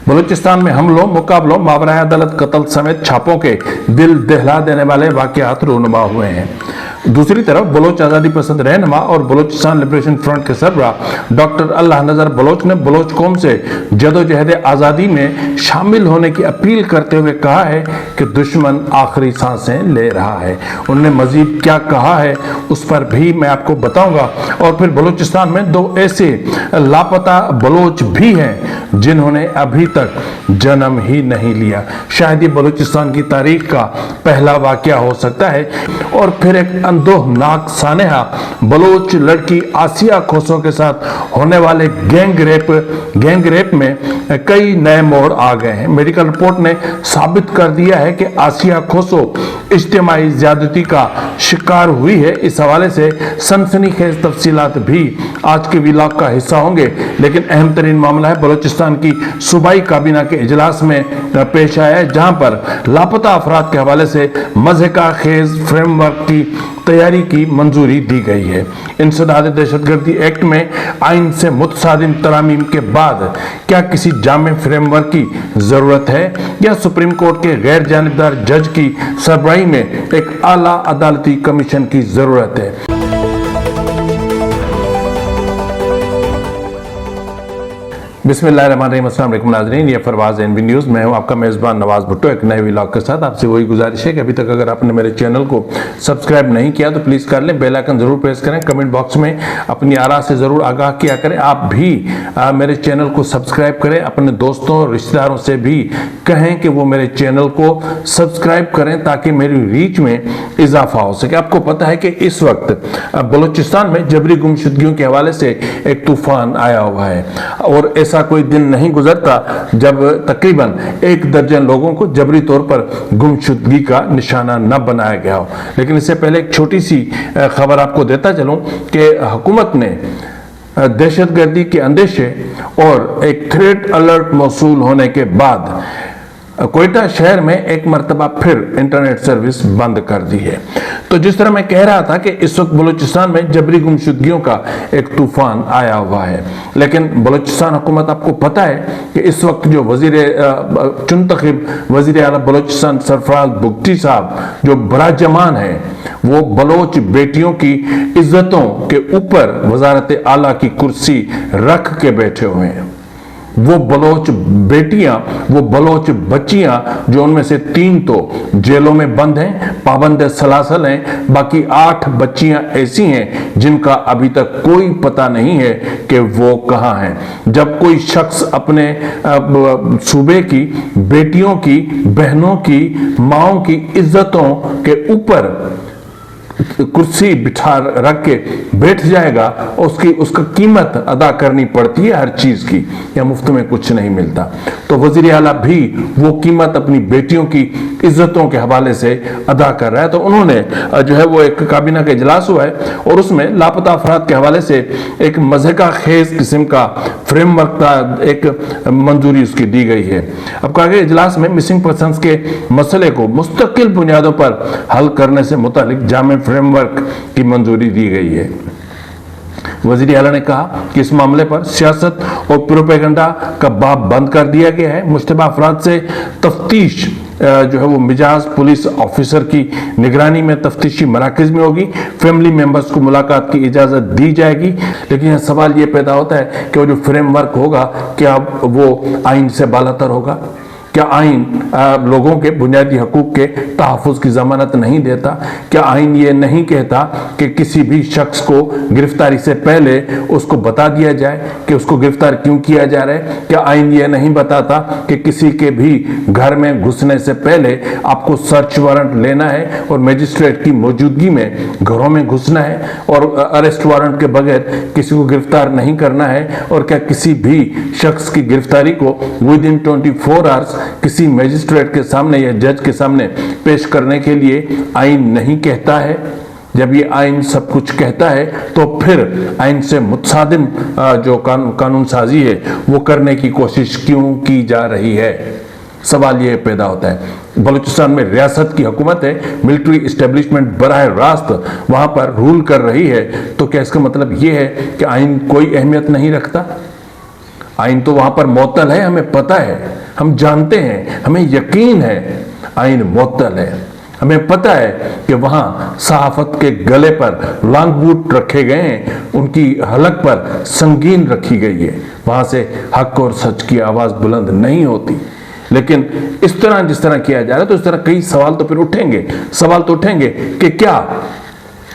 बलूचिस्तान में हमलों, मुकाबलों, मावराए अदालत कत्ल समेत छापों के दिल दहला देने वाले वाकयात रूनुमा हुए हैं। दूसरी तरफ बलोच आज़ादी पसंद रहनुमा और बलूचिस्तान लिबरेशन फ्रंट के सरबराह डॉक्टर अल्लाह नजर बलोच ने बलोच कौम से जदोजहद आज़ादी में शामिल होने की अपील करते हुए कहा है कि दुश्मन आखिरी सांसें ले रहा है। उन्होंने मजीद क्या कहा है उस पर भी मैं आपको बताऊंगा। और फिर बलूचिस्तान में 2 ऐसे लापता बलोच भी हैं जिन्होंने अभी तक जन्म ही नहीं लिया। शायद ये बलूचिस्तान की तारीख का पहला वाकया हो सकता है। और फिर एक अंदोहनाक सानेहा बलोच लड़की आसिया खोसो के साथ होने वाले गैंग रेप में कई नए मोड़ आ गए हैं। मेडिकल रिपोर्ट ने साबित कर दिया है कि आसिया खोसो इज्तिमाई ज्यादती का शिकार हुई है। इस हवाले से सनसनीखेज तफसीलात भी आज के व्लॉग का हिस्सा होंगे। लेकिन अहम तरीन मामला है बलूचिस्तान की सूबाई काबीना के इजलास में पेश आया है, जहां पर लापता अफराद के हवाले से मज़हका खेज फ्रेमवर्क की तैयारी की मंजूरी दी गई है। इंसदाद दहशतगर्दी एक्ट में आइन से मुतसादिम तरामीम के बाद क्या किसी जामे फ्रेमवर्क की जरूरत है या सुप्रीम कोर्ट के गैर जानिबदार जज की सरबराही में एक आला अदालती कमीशन की जरूरत है? बिस्मिल्लाहिर्रहमानिर्रहीम, अस्सलाम वालेकुम नाज़रीन, ये फरवाज एनवी न्यूज़। मैं हूं आपका मेज़बान नवाज भुट्टो एक नए व्लॉग के साथ। आपसे वही गुजारिश है कि अभी तक अगर आपने मेरे चैनल को सब्सक्राइब नहीं किया तो प्लीज़ कर लें, बेल आइकन ज़रूर प्रेस करें, कमेंट बॉक्स में अपनी आरा से ज़रूर आगाह किया करें। आप भी मेरे चैनल को सब्सक्राइब करें, अपने दोस्तों और रिश्तेदारों से भी कहें कि वो मेरे चैनल को सब्सक्राइब करें ताकि मेरी रीच में इजाफा हो सके। आपको पता है कि इस वक्त बलूचिस्तान में जबरी गुमशुदगियों के हवाले से एक तूफान आया हुआ है और ऐसा कोई दिन नहीं गुजरता जब तकरीबन 1 दर्जन लोगों को जबरी तौर पर गुमशुदगी का निशाना न बनाया गया हो। लेकिन इससे पहले एक छोटी सी खबर आपको देता चलूं कि हुकूमत ने दहशतगर्दी के अंदेशे और एक थ्रेट अलर्ट मौसूल होने के बाद कोयटा शहर में एक मरतबा फिर इंटरनेट सर्विस बंद कर दी है। तो जिस तरह मैं कह रहा था कि इस वक्त बलूचिस्तान में जबरी गुमशुदगियों का एक तूफान आया हुआ है, लेकिन बलूचिस्तान हुकूमत, आपको पता है कि इस वक्त जो चुनतखब वज़ीर आला बलूचिस्तान सरफराज बुगटी साहब जो बराजमान है, वो बलोच बेटियों की इज्जतों के ऊपर वजारत आला की कुर्सी रख के बैठे हुए हैं। वो बलोच बेटियां, वो बलोच बच्चियां, जो उनमें से 3 तो जेलों में बंद हैं, पाबंद सलासल हैं, बाकी 8 बच्चियां ऐसी हैं जिनका अभी तक कोई पता नहीं है कि वो कहां हैं। जब कोई शख्स अपने सूबे की बेटियों की, बहनों की, माओं की इज्जतों के ऊपर कुर्सी बिठा रख के बैठ जाएगा, उसका कीमत अदा करनी पड़ती है हर चीज की, या मुफ्त में कुछ नहीं मिलता। तो वजीर आला भी वो कीमत अपनी बेटियों की इज्जतों के हवाले से अदा कर रहा है। तो उन्होंने जो है वो एक काबीना का इजलास हुआ है और उसमें लापता अफराद के हवाले से एक मज़हका खेज किस्म का फ्रेमवर्क का एक मंजूरी उसकी दी गई है। अब कहा गया इजलास में मिसिंग पर्सन्स के मसले को मुस्तकिल बुनियादों पर हल करने से मुतालिक जामे फ्रेमवर्क की मंजूरी दी गई है। वज़ीर आला ने कहा कि इस मामले पर सियासत और प्रोपेगेंडा का बाब बंद कर दिया गया है। मुश्तबा अफराद से तफ्तीश जो है वो मिजाज पुलिस ऑफिसर की निगरानी में तफ्तीशी मराकज में होगी। फैमिली मेंबर्स को मुलाकात की इजाज़त दी जाएगी। लेकिन यह सवाल ये पैदा होता है कि वो जो फ्रेमवर्क होगा क्या वो आइन से बालातर होगा? क्या आइन लोगों के बुनियादी हकूक के तहफ़्फ़ुज़ की ज़मानत नहीं देता? क्या आइन ये नहीं कहता कि किसी भी शख्स को गिरफ्तारी से पहले उसको बता दिया जाए कि उसको गिरफ्तार क्यों किया जा रहा है? क्या आइन ये नहीं बताता कि किसी के भी घर में घुसने से पहले आपको सर्च वारंट लेना है और मजिस्ट्रेट की मौजूदगी में घरों में घुसना है और अरेस्ट वारंट के बगैर किसी को गिरफ्तार नहीं करना है? और क्या किसी भी शख्स की गिरफ्तारी को विद इन 24 आवर्स किसी मजिस्ट्रेट के सामने या जज के सामने पेश करने के लिए आइन नहीं कहता है? जब ये आइन सब कुछ कहता है तो फिर आइन से मुतसादिम जो कानून साजी है वो करने की कोशिश क्यों की जा रही है? सवाल ये पैदा होता है। बलूचिस्तान में रियासत की हुकूमत है, मिलिट्री इस्टेब्लिशमेंट बराह रास्त वहां पर रूल कर रही है, तो क्या इसका मतलब ये है कि आइन कोई अहमियत नहीं रखता? आइन तो वहां पर मुअत्तल है, हमें पता है, हम जानते हैं, हमें यकीन है आइन मुअत्तल है। हमें पता है कि वहां सहाफत के गले पर लांग बूट रखे गए हैं, उनकी हलक पर संगीन रखी गई है, वहां से हक और सच की आवाज बुलंद नहीं होती। लेकिन इस तरह जिस तरह किया जा रहा है, तो इस तरह कई सवाल तो फिर उठेंगे, सवाल तो उठेंगे कि क्या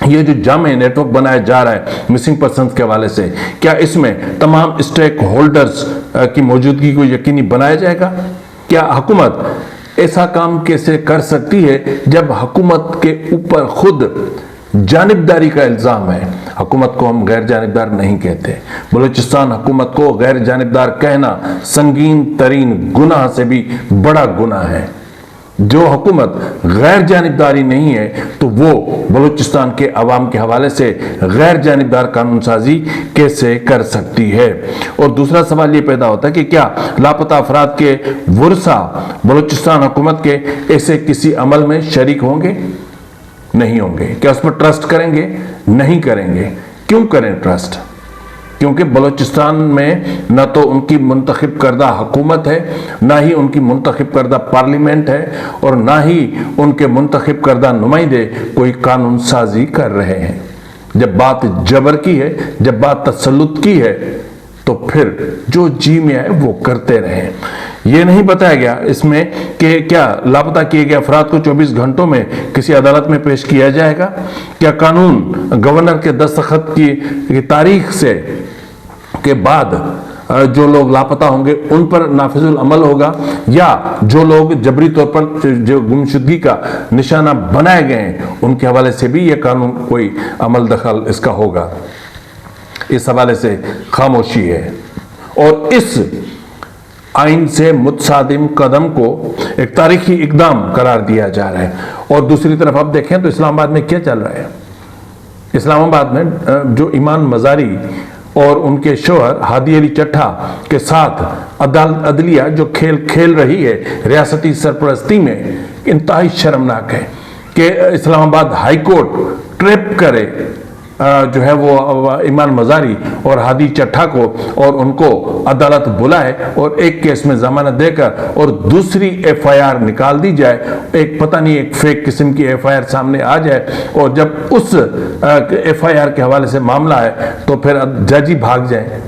ये जो जामे नेटवर्क बनाया जा रहा है मिसिंग पर्सन्स के हवाले से, क्या इसमें तमाम स्टेक होल्डर्स की मौजूदगी को यकीनी बनाया जाएगा? क्या हुकूमत ऐसा काम कैसे कर सकती है जब हुकूमत के ऊपर खुद जानिबदारी का इल्जाम है? हुकूमत को हम गैर जानिबदार नहीं कहते। बलूचिस्तान हुकूमत को गैर जानिबदार कहना संगीन तरीन गुनाह से भी बड़ा गुनाह है। जो हुकूमत गैर जानिबदारी नहीं है तो वो बलूचिस्तान के अवाम के हवाले से गैर जानिबदार कानून साजी कैसे कर सकती है? और दूसरा सवाल ये पैदा होता है कि क्या लापता अफराद के वुरसा बलूचिस्तान हुकूमत के ऐसे किसी अमल में शरीक होंगे? नहीं होंगे। क्या उस पर ट्रस्ट करेंगे? नहीं करेंगे। क्यों करें ट्रस्ट? क्योंकि बलूचिस्तान में न तो उनकी मुंतखब करदा हुकूमत है, ना ही उनकी मुंतखब करदा पार्लियामेंट है, और ना ही उनके मुंतखब करदा नुमाइंदे कोई कानून साजी कर रहे हैं। जब बात जबर की है, जब बात तसल्लुत की है, तो फिर जो जी में आए वो करते रहे। ये नहीं बताया गया इसमें कि क्या लापता किए गए अफराद को 24 घंटों में किसी अदालत में पेश किया जाएगा? क्या कानून गवर्नर के दस्तखत की तारीख से के बाद जो लोग लापता होंगे उन पर नाफिजुल अमल होगा, या जो लोग जबरी तौर पर जो गुमशुदगी का निशाना बनाए गए हैं उनके हवाले से भी यह कानून कोई अमल दखल इसका होगा? इस हवाले से खामोशी है। और इस आइन से मुतसादिम कदम को एक तारीखी इकदाम करार दिया जा रहा है। और दूसरी तरफ आप देखें तो इस्लामाबाद में क्या चल रहा है? इस्लामाबाद में जो ईमान मजारी और उनके शोहर हादी अली चट्ठा के साथ अदलिया जो खेल खेल रही है रियासती सरपरस्ती में, इंतहाई शर्मनाक है कि इस्लामाबाद हाई कोर्ट ट्रैप करे जो है वो ईमान मजारी और हादी चट्ठा को, और उनको अदालत बुलाए और एक केस में जमानत देकर और दूसरी एफआईआर निकाल दी जाए। एक पता नहीं एक फेक किस्म की एफआईआर सामने आ जाए, और जब उस एफआईआर के हवाले से मामला है तो फिर जज ही भाग जाए।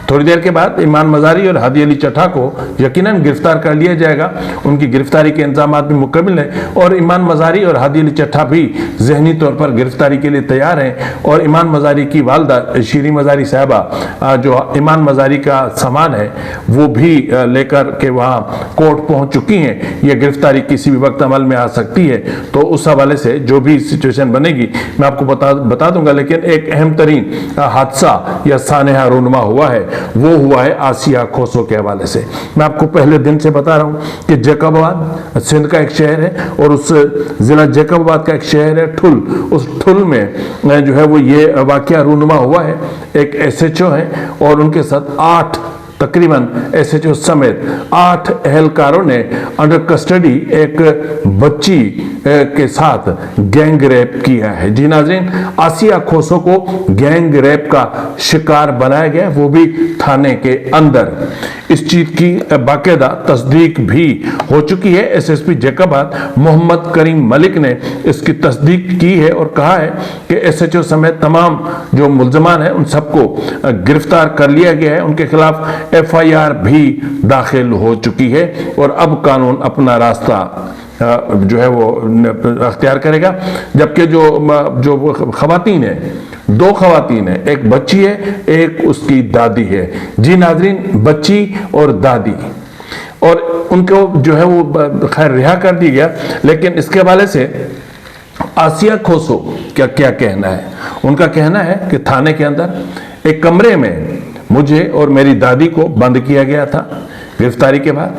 थोड़ी देर के बाद ईमान मजारी और हादी अली चट्ठा को यकीनन गिरफ्तार कर लिया जाएगा। उनकी गिरफ्तारी के इंतजाम भी मुकम्मल हैं, और ईमान मजारी और हादी अली चट्ठा भी जहनी तौर पर गिरफ्तारी के लिए तैयार हैं। और ईमान मजारी की वालदा शीरी मजारी साहबा जो ईमान मजारी का सामान है वो भी लेकर के वहाँ कोर्ट पहुँच चुकी हैं। ये गिरफ्तारी किसी भी वक्त अमल में आ सकती है। तो उस हवाले से जो भी सिचुएशन बनेगी मैं आपको बता दूंगा। लेकिन एक अहम तरीन हादसा या सानेहा रूनमा हुआ है, वो हुआ है आसिया खोसो के हवाले से। मैं आपको पहले दिन से बता रहा हूं कि जैकबाबाद सिंध का एक शहर है, और उस जिला जैकबाबाद का एक शहर है ठुल। उस ठुल में जो है वो ये वाकया रूनुमा हुआ है। एक एसएचओ है और उनके साथ 8 तकरीबन एसएचओ समेत 8 एहलकारों ने अंडर कस्टडी एक बच्ची के साथ गैंग रेप किया है। जी नाज़रीन, आसिया खोसो को गैंग रेप का शिकार बनाया गया, वो भी थाने के अंदर। इस चीज की बाकायदा तस्दीक भी हो चुकी है। एसएसपी जैकबाबाद मोहम्मद करीम मलिक ने इसकी तस्दीक की है और कहा है कि एसएचओ समेत तमाम जो मुल्जमान हैं उन सबको गिरफ्तार कर लिया गया है। उनके खिलाफ एफआईआर भी दाखिल हो चुकी है, और अब कानून अपना रास्ता जो है वो अख्तियार करेगा। जबकि जो खवातीन है, 2 खवातीन है, एक बच्ची है, एक उसकी दादी है। जी नाज़रीन, बच्ची और दादी, और उनको जो है वो खैर रिहा कर दिया गया। लेकिन इसके हवाले से आसिया खोसो क्या कहना है? उनका कहना है कि थाने के अंदर एक कमरे में मुझे और मेरी दादी को बंद किया गया था गिरफ्तारी के बाद,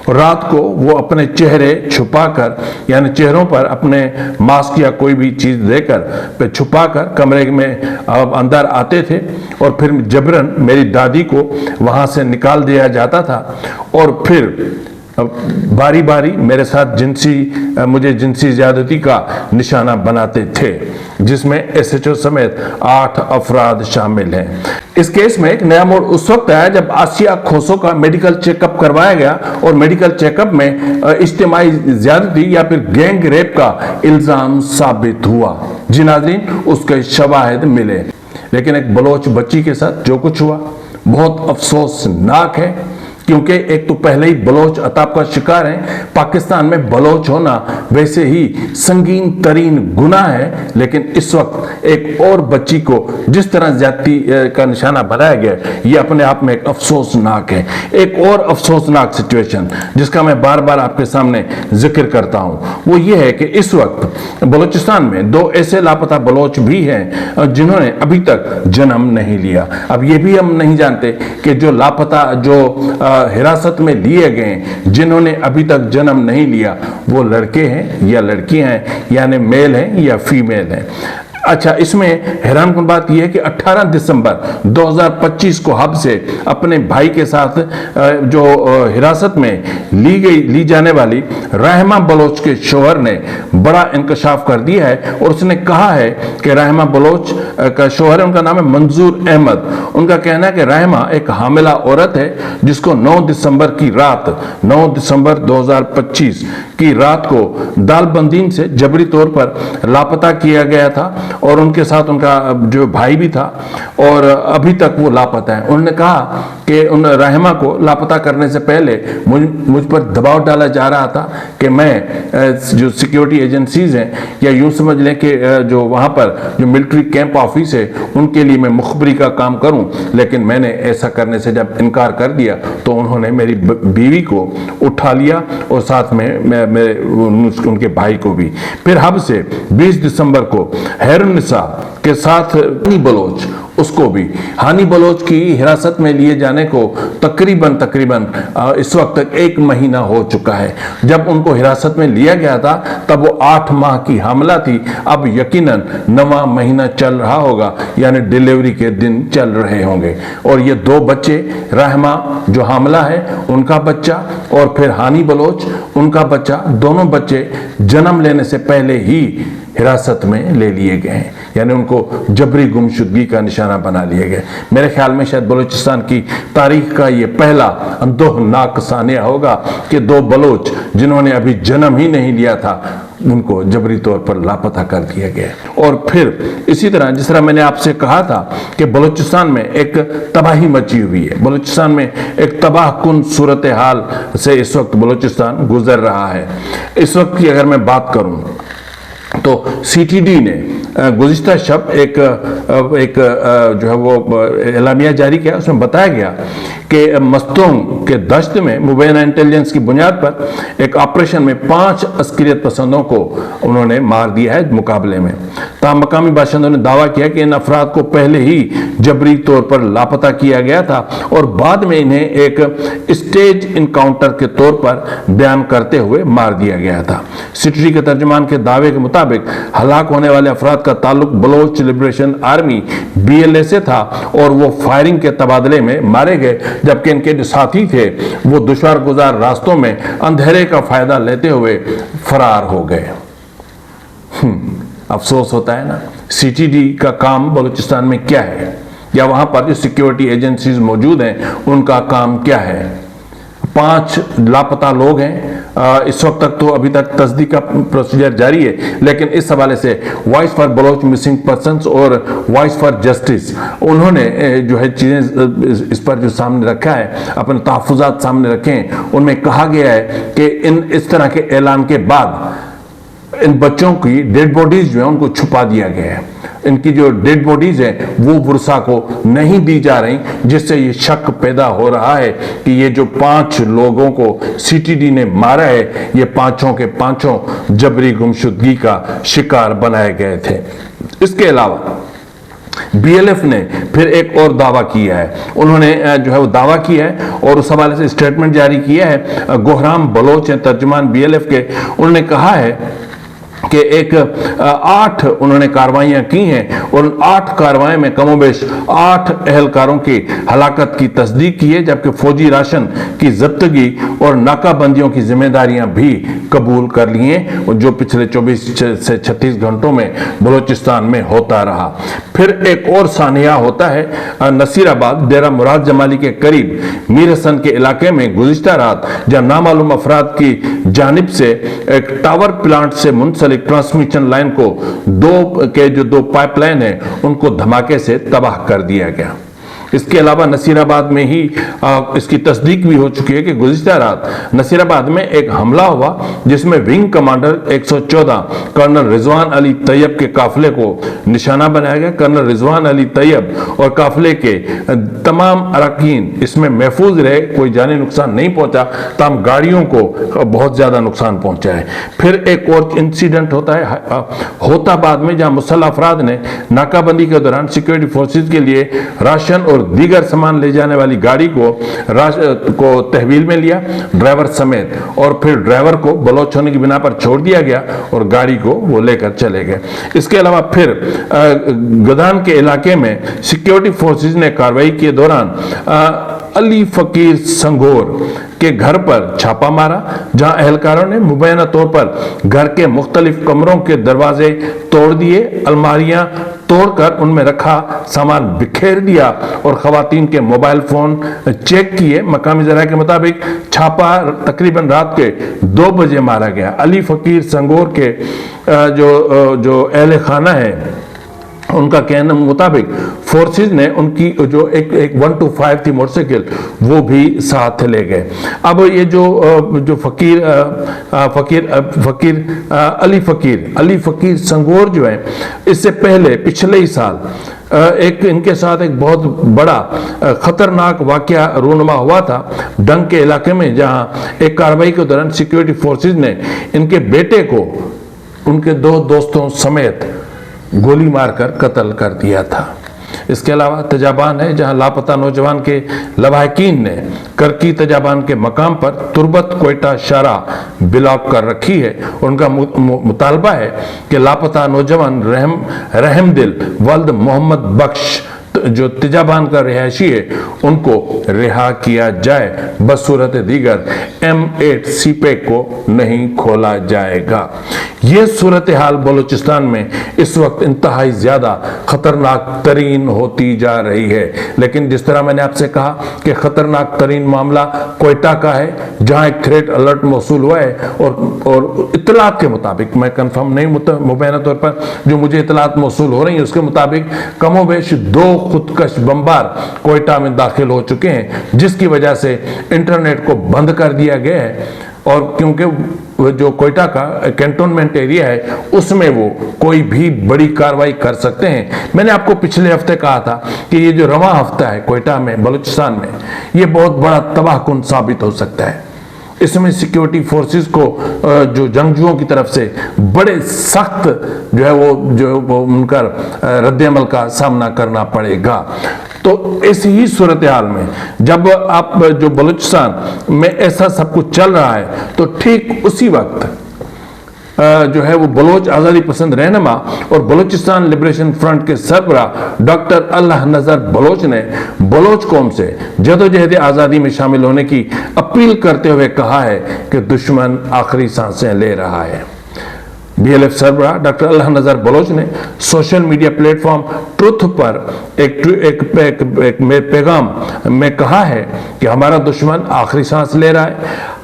और रात को वो अपने चेहरे छुपाकर, यानी चेहरों पर अपने मास्क या कोई भी चीज़ देकर छुपाकर कमरे में अंदर आते थे, और फिर जबरन मेरी दादी को वहाँ से निकाल दिया जाता था, और फिर बारी बारी मेरे साथ मुझे जिनसी ज्यादती का निशाना बनाते थे, जिसमें एसएचओ समेत 8 अफराद शामिल हैं। इस केस में एक नया मोड़ उस वक्त आया जब आसिया खोसो का मेडिकल चेकअप करवाया गया और मेडिकल चेकअप में इज्तिमाई ज्यादती या फिर गैंग रेप का इल्जाम साबित हुआ। जी नाज़रीन, उसके शवाहिद मिले, लेकिन एक बलोच बच्ची के साथ जो कुछ हुआ बहुत अफसोसनाक है, क्योंकि एक तो पहले ही बलोच अताब का शिकार है। पाकिस्तान में बलोच होना वैसे ही संगीन तरीन गुनाह है, लेकिन इस वक्त एक और बच्ची को जिस तरह ज्यादती का निशाना बनाया गया, ये अपने आप में एक अफसोसनाक है। एक और अफसोसनाक सिचुएशन जिसका मैं बार बार आपके सामने जिक्र करता हूं, वो ये है कि इस वक्त बलूचिस्तान में 2 ऐसे लापता बलोच भी हैं जिन्होंने अभी तक जन्म नहीं लिया। अब ये भी हम नहीं जानते कि जो लापता, जो हिरासत में लिए गए, जिन्होंने अभी तक जन्म नहीं लिया, वो लड़के हैं या लड़कियां हैं, यानी मेल हैं या फीमेल हैं। अच्छा, इसमें हैरानकुन बात यह है कि 18 दिसंबर 2025 को हब से अपने भाई के साथ जो हिरासत में ली जाने वाली रहमा बलोच के शोहर ने बड़ा इंकशाफ कर दिया है और उसने कहा है कि रहमा बलोच का शोहर है, उनका नाम है मंजूर अहमद। उनका कहना है कि रहमा एक हामिला औरत है जिसको 9 दिसंबर 2025 की रात को दालबंदीन से जबरी तौर पर लापता किया गया था और उनके साथ उनका जो भाई भी था और अभी तक वो लापता है। उन्होंने कहा कि उन रहमा को लापता करने से पहले मुझ पर दबाव डाला जा रहा था कि मैं जो सिक्योरिटी एजेंसीज हैं, या यूं समझ लें कि जो वहां पर जो मिलिट्री कैंप ऑफिस है, उनके लिए मैं मुखबरी का काम करूं, लेकिन मैंने ऐसा करने से जब इनकार कर दिया तो उन्होंने मेरी बीवी को उठा लिया और साथ में उनके भाई को भी। फिर हब से 20 दिसंबर को हैरुनिसा के साथ हानी बलोच, उसको भी हानी बलोच की हिरासत में लिए जाने को तकरीबन इस वक्त तक 1 महीना हो चुका है। जब उनको हिरासत में लिया गया था तब वो 8 माह की हामला थी, अब यकीनन 9वां महीना चल रहा होगा, यानी डिलीवरी के दिन चल रहे होंगे। और ये 2 बच्चे, रहमा जो हामला है उनका बच्चा और फिर हानी बलोच उनका बच्चा, दोनों बच्चे जन्म लेने से पहले ही हिरासत में ले लिए गए हैं, यानी उनको जबरी गुमशुदगी का निशाना बना लिए गए। मेरे ख्याल में शायद बलूचिस्तान की तारीख का ये पहला अंदोहनाक सानिया होगा कि 2 बलोच जिन्होंने अभी जन्म ही नहीं लिया था, उनको जबरी तौर पर लापता कर दिया गया। और फिर इसी तरह जिस तरह मैंने आपसे कहा था कि बलूचिस्तान में एक तबाही मची हुई है, बलूचिस्तान में एक तबाहकुन सूरत हाल से इस वक्त बलूचिस्तान गुजर रहा है। इस वक्त की अगर मैं बात करूं तो सीटीडी ने गुज़िश्ता शब एक जो है वो एलामिया जारी किया। उसमें बताया गया कि मस्तों के दश्त में मुबैना इंटेलिजेंस की बुनियाद पर एक ऑपरेशन में 5 अस्करियत पसंदों को उन्होंने मार दिया है मुकाबले में। ताहम मकामी बाशिंदों ने दावा किया कि इन अफराद को पहले ही जबरी तौर पर लापता किया गया था और बाद में इन्हें एक स्टेज इनकाउंटर के तौर पर बयान करते हुए मार दिया गया था। सिटी के तर्जुमान के दावे के मुताबिक हलाक होने वाले अफराद का ताल्लुक बलोच लिबरेशन आर्मी BLA से था और वो फायरिंग के तबादले में मारे गए, जबकि इनके जो साथी थे वो दुश्वार गुजार रास्तों में अंधेरे का फायदा लेते हुए फरार हो गए। अफसोस होता है ना, CTD का काम बलूचिस्तान में क्या है, या वहां पर जो सिक्योरिटी एजेंसीज मौजूद हैं उनका काम क्या है। 5 लापता लोग हैं। इस वक्त तक तो अभी तक तस्दीक का प्रोसीजर जारी है, लेकिन इस हवाले से voice for Baloch missing persons और वॉइस फॉर जस्टिस, उन्होंने जो है चीज़ें इस पर जो सामने रखा है, अपने तहफ़्फ़ुज़ात सामने रखे हैं। उनमें कहा गया है कि इस तरह के ऐलान के बाद इन बच्चों की डेड बॉडीज जो है उनको छुपा दिया गया है। इनकी जो डेड बॉडीज हैं वो बुरसा को नहीं दी जा रही, जिससे ये शक पैदा हो रहा है कि ये जो 5 लोगों को CTD ने मारा है, ये पांचों के पांचों जबरी गुमशुदगी का शिकार बनाए गए थे। इसके अलावा BLF ने फिर एक और दावा किया है। उन्होंने जो है वो दावा किया है और उस हवाले से स्टेटमेंट जारी किया है। गोहराम बलोच हैं तर्जुमान BLF के। उन्होंने कहा है कि 8 उन्होंने कार्रवाइयां की हैं और उन 8 कार्रवाई में कमोबेश 8 अहलकारों की हलाकत की तस्दीक की है, जबकि फौजी राशन की जब्तगी और नाकाबंदियों की जिम्मेदारियां भी कबूल कर ली हैं, और जो पिछले 24 से 36 घंटों में बलूचिस्तान में होता रहा। फिर एक और सानिया होता है नसीराबाद डेरा मुराद जमाली के करीब मीर हसन के इलाके में गुज़िश्ता रात, जहां नामालूम अफराद की जानिब से एक टावर प्लांट से मुंसलिक ट्रांसमिशन लाइन को दो पाइपलाइन है उनको धमाके से तबाह कर दिया गया। इसके अलावा नसीराबाद में ही इसकी तस्दीक भी हो चुकी है कि गुज़िश्ता रात नसीराबाद में एक हमला हुआ जिसमें wing commander 114 colonel Rizwan Ali Tayyab के काफिले को निशाना बनाया गया। कर्नल रिजवान अली तैयब और काफिले के तमाम अरकान इसमें महफूज रहे, कोई जानी नुकसान नहीं पहुंचा, तमाम गाड़ियों को बहुत ज्यादा नुकसान पहुंचा है। फिर एक और इंसिडेंट होता है होताबाद में, जहां मुसल्लह अफराद ने नाकाबंदी के दौरान सिक्योरिटी फोर्सेज के लिए राशन और दीगर सामान ले जाने वाली गाड़ी को तहवील में लिया, ड्राइवर समेत, और फिर ड्राइवर को बलोच होने की बिना पर छोड़ दिया गया और गाड़ी को वो लेकर चले गए। इसके अलावा फिर गदान के इलाके में सिक्योरिटी फोर्सेज ने कार्रवाई के दौरान अली फकीर संगोर के घर पर छापा मारा, जहां अहलकारों ने मुबैना तौर पर घर के मुख्तलिफ कमरों के दरवाजे तोड़ दिए, अलमारियां तोड़कर उनमें रखा सामान बिखेर दिया और खवातीन के मोबाइल फोन चेक किए। मकामी जराये के मुताबिक छापा तकरीबन रात के 2 बजे मारा गया। अली फकीर संगोर के जो अहले खाना है उनका कहने मुताबिक फोर्सेज ने उनकी जो एक 125 थी मोटरसाइकिल वो भी साथ ले गए। अब ये जो अली फकीर संगोर जो है, इससे पहले पिछले ही साल एक इनके साथ एक बहुत बड़ा खतरनाक वाकया रूनुमा हुआ था डंग के इलाके में, जहां एक कार्रवाई के दौरान सिक्योरिटी फोर्सेज ने इनके बेटे को उनके 2 दोस्तों समेत गोली मारकर कत्ल कर दिया था। इसके अलावा तजाबान है, जहां लापता नौजवान के लवाहकीन ने करकी तजाबान के मकाम पर तुरबत कोयटा शारा ब्लॉक कर रखी है। उनका मुतालबा है कि लापता नौजवान रहमदिल वल्द मोहम्मद बख्श जो तिजाबान का रिहायशी है उनको रिहा किया जाए, बसूरत दीगर M8 सीपेक को नहीं खोला जाएगा। यह सूरत हाल बलूचिस्तान में इस वक्त इंतहाई ज्यादा खतरनाक तरीन होती जा रही है। लेकिन जिस तरह मैंने आपसे कहा कि खतरनाक तरीन मामला कोयटा का है, जहां एक थ्रेट अलर्ट मौसूल हुआ है और इत्तलात के मुताबिक, मैं कंफर्म नहीं मुबैना तौर पर जो मुझे इत्तलात मौसूल हो रही है उसके मुताबिक कमोबेश 2 खुदकश बमबार कोयटा में दाखिल हो चुके हैं, जिसकी वजह से इंटरनेट को बंद कर दिया गया है। और क्योंकि जो कोयटा का कैंटोनमेंट एरिया है उसमें वो कोई भी बड़ी कार्रवाई कर सकते हैं। मैंने आपको पिछले हफ्ते कहा था कि ये जो रवां हफ्ता है कोयटा में बलूचिस्तान में, ये बहुत बड़ा तबाहकुन साबित हो सकता है। इसमें सिक्योरिटी फोर्सेस को जो जंगजुओं की तरफ से बड़े सख्त जो है वो उनका रद्द-ए-अमल का सामना करना पड़ेगा। तो ऐसी ही सूरत हाल में जब आप जो बलूचिस्तान में ऐसा सब कुछ चल रहा है, तो ठीक उसी वक्त जो है वो बलोच आज़ादी पसंद रहनुमा और बलूचिस्तान लिबरेशन फ्रंट के सरबराह डॉक्टर अल्लाह नजर बलोच ने बलोच कौम से जदोजहद आज़ादी में शामिल होने की अपील करते हुए कहा है कि दुश्मन आखिरी सांसें ले रहा है। BLF सरबराह डॉक्टर अल्लाह नजर बलोच ने सोशल मीडिया प्लेटफॉर्म ट्रुथ पर एक पैगाम में कहा है कि हमारा दुश्मन आखिरी सांस ले रहा है,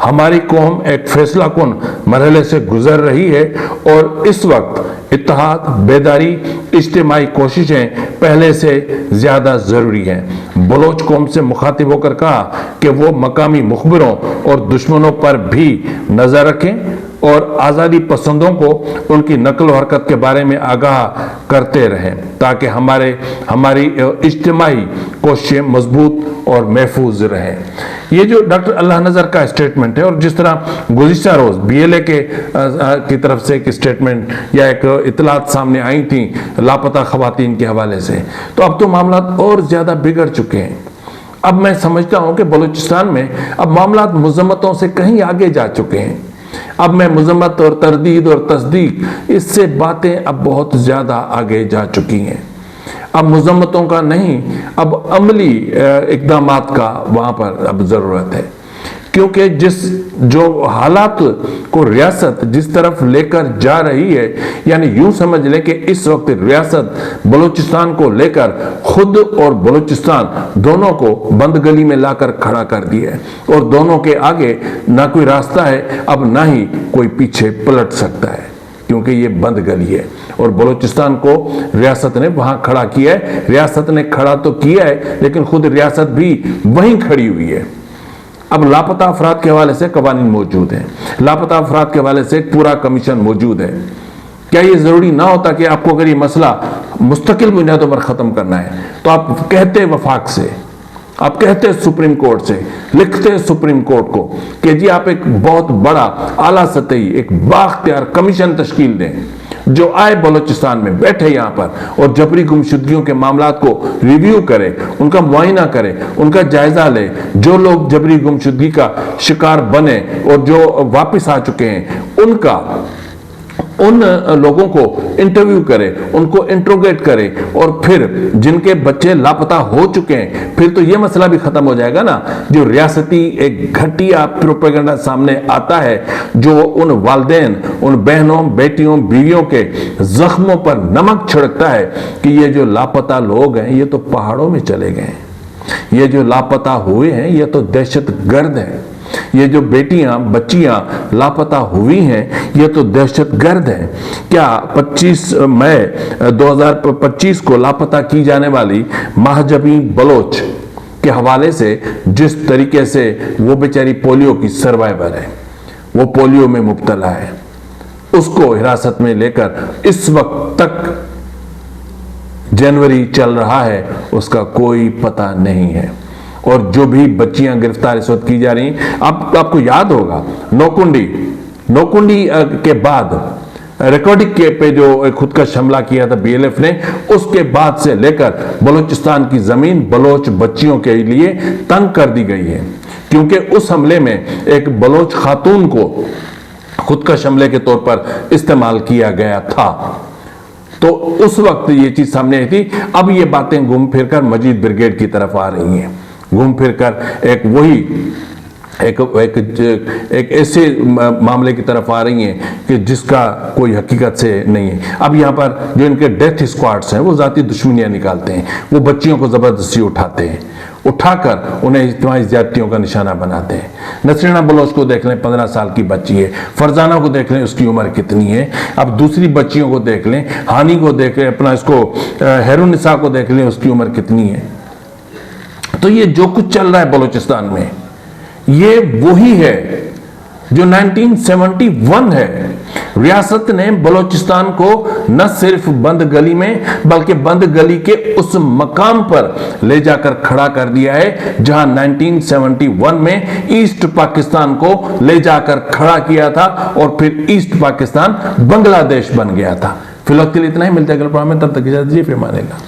हमारी कौम एक फैसला कुन मरहले से गुजर रही है और इस वक्त इत्तेहाद, बेदारी, इज्तिमाई कोशिशें पहले से ज्यादा जरूरी हैं। बलोच कौम से मुखातिब होकर कहा कि वो मकामी मुखबिरों और दुश्मनों पर भी नजर रखें और आज़ादी पसंदों को उनकी नकल और हरकत के बारे में आगाह करते रहें, ताकि हमारी इज्तिमाई कोशिशें मजबूत और महफूज रहें। ये जो डॉक्टर अल्लाह नजर का स्टेटमेंट है, और जिस तरह गुज़िश्ता रोज BLA की तरफ से एक स्टेटमेंट या एक इतलात सामने आई थी लापता खवातीन के हवाले से, तो अब तो मामला और ज्यादा बिगड़ चुके हैं। अब मैं समझता हूं कि बलूचिस्तान में अब मामला मुज़म्मतों से कहीं आगे जा चुके हैं। अब मैं मजम्मत और तरदीद और तस्दीक, इससे बातें अब बहुत ज़्यादा आगे जा चुकी हैं। अब मजम्मतों का नहीं, अब अमली इक़दामात का वहाँ पर अब ज़रूरत है, क्योंकि जो हालात को रियासत जिस तरफ लेकर जा रही है, यानी यूं समझ लें कि इस वक्त रियासत बलूचिस्तान को लेकर खुद और बलूचिस्तान दोनों को बंद गली में लाकर खड़ा कर दिया है, और दोनों के आगे ना कोई रास्ता है, अब ना ही कोई पीछे पलट सकता है, क्योंकि ये बंद गली है। और बलूचिस्तान को रियासत ने वहां खड़ा किया है। रियासत ने खड़ा तो किया है, लेकिन खुद रियासत भी वहीं खड़ी हुई है। अब लापता अफराद के हवाले से कवानीन मौजूद हैं, लापता अफराद के हवाले से पूरा कमीशन मौजूद है। क्या ये जरूरी ना होता कि आपको अगर ये मसला मुस्तकिल बुनियादों पर खत्म करना है तो आप कहते वफाक से, आप कहते सुप्रीम कोर्ट से, लिखते सुप्रीम कोर्ट को कि जी आप एक बहुत बड़ा आला सतही एक बाख्तियार कमीशन तश्कील दें, जो आए बलूचिस्तान में बैठे यहाँ पर और जबरी गुमशुदगियों के मामलात को रिव्यू करे, उनका मुआयना करे, उनका जायजा ले। जो लोग जबरी गुमशुदगी का शिकार बने और जो वापस आ चुके हैं, उन लोगों को इंटरव्यू करे, उनको इंट्रोगेट करे, और फिर जिनके बच्चे लापता हो चुके हैं, फिर तो ये मसला भी खत्म हो जाएगा ना। जो रियासती एक घटिया प्रोपेगेंडा सामने आता है, जो उन वालिदैन, उन बहनों, बेटियों, बीवियों के जख्मों पर नमक छिड़कता है कि ये जो लापता लोग हैं ये तो पहाड़ों में चले गए हैं, ये जो लापता हुए हैं ये तो दहशतगर्द हैं, ये जो बेटियां बच्चियां लापता हुई हैं ये तो दहशतगर्द हैं। क्या 25 मई 2025 को लापता की जाने वाली महजबी बलोच के हवाले से जिस तरीके से वो बेचारी पोलियो की सर्वाइवर है, वो पोलियो में मुब्तला है, उसको हिरासत में लेकर इस वक्त तक जनवरी चल रहा है, उसका कोई पता नहीं है। और जो भी बच्चियां गिरफ्तार इस वक्त की जा रही हैं, आपको याद होगा नौकुंडी के बाद रिकॉर्डिंग के पे जो खुद का हमला किया था बीएलएफ ने, उसके बाद से लेकर बलूचिस्तान की जमीन बलोच बच्चियों के लिए तंग कर दी गई है, क्योंकि उस हमले में एक बलोच खातून को खुद का हमले के तौर पर इस्तेमाल किया गया था। तो उस वक्त ये चीज सामने आई थी। अब ये बातें घूम फिरकर मजीद ब्रिगेड की तरफ आ रही हैं, घूम फिरकर एक ऐसे मामले की तरफ आ रही हैं कि जिसका कोई हकीकत से नहीं है। अब यहाँ पर जो इनके डेथ स्क्वाड्स हैं वो जाती दुश्मनियां निकालते हैं, वो बच्चियों को जबरदस्ती उठाते हैं, उठाकर उन्हें इज्तिमाई ज्यादतियों का निशाना बनाते हैं। नसरीना बलोच को देख लें, 15 साल की बच्ची है, फरजाना को देख लें, उसकी उम्र कितनी है। अब दूसरी बच्चियों को देख लें, हानी को देख लें, अपना इसको हैरुनिसा को देख लें, उसकी उम्र कितनी है। तो ये जो कुछ चल रहा है बलूचिस्तान में, ये वही है जो 1971 है। रियासत ने बलूचिस्तान को न सिर्फ बंद गली में बल्कि बंद गली के उस मकाम पर ले जाकर खड़ा कर दिया है जहां 1971 में ईस्ट पाकिस्तान को ले जाकर खड़ा किया था, और फिर ईस्ट पाकिस्तान बांग्लादेश बन गया था। फिलहाल इतना ही, मिलते हैं अगले प्रोग्राम में, तब तक इजाजत दीजिए, फिर मानेगा।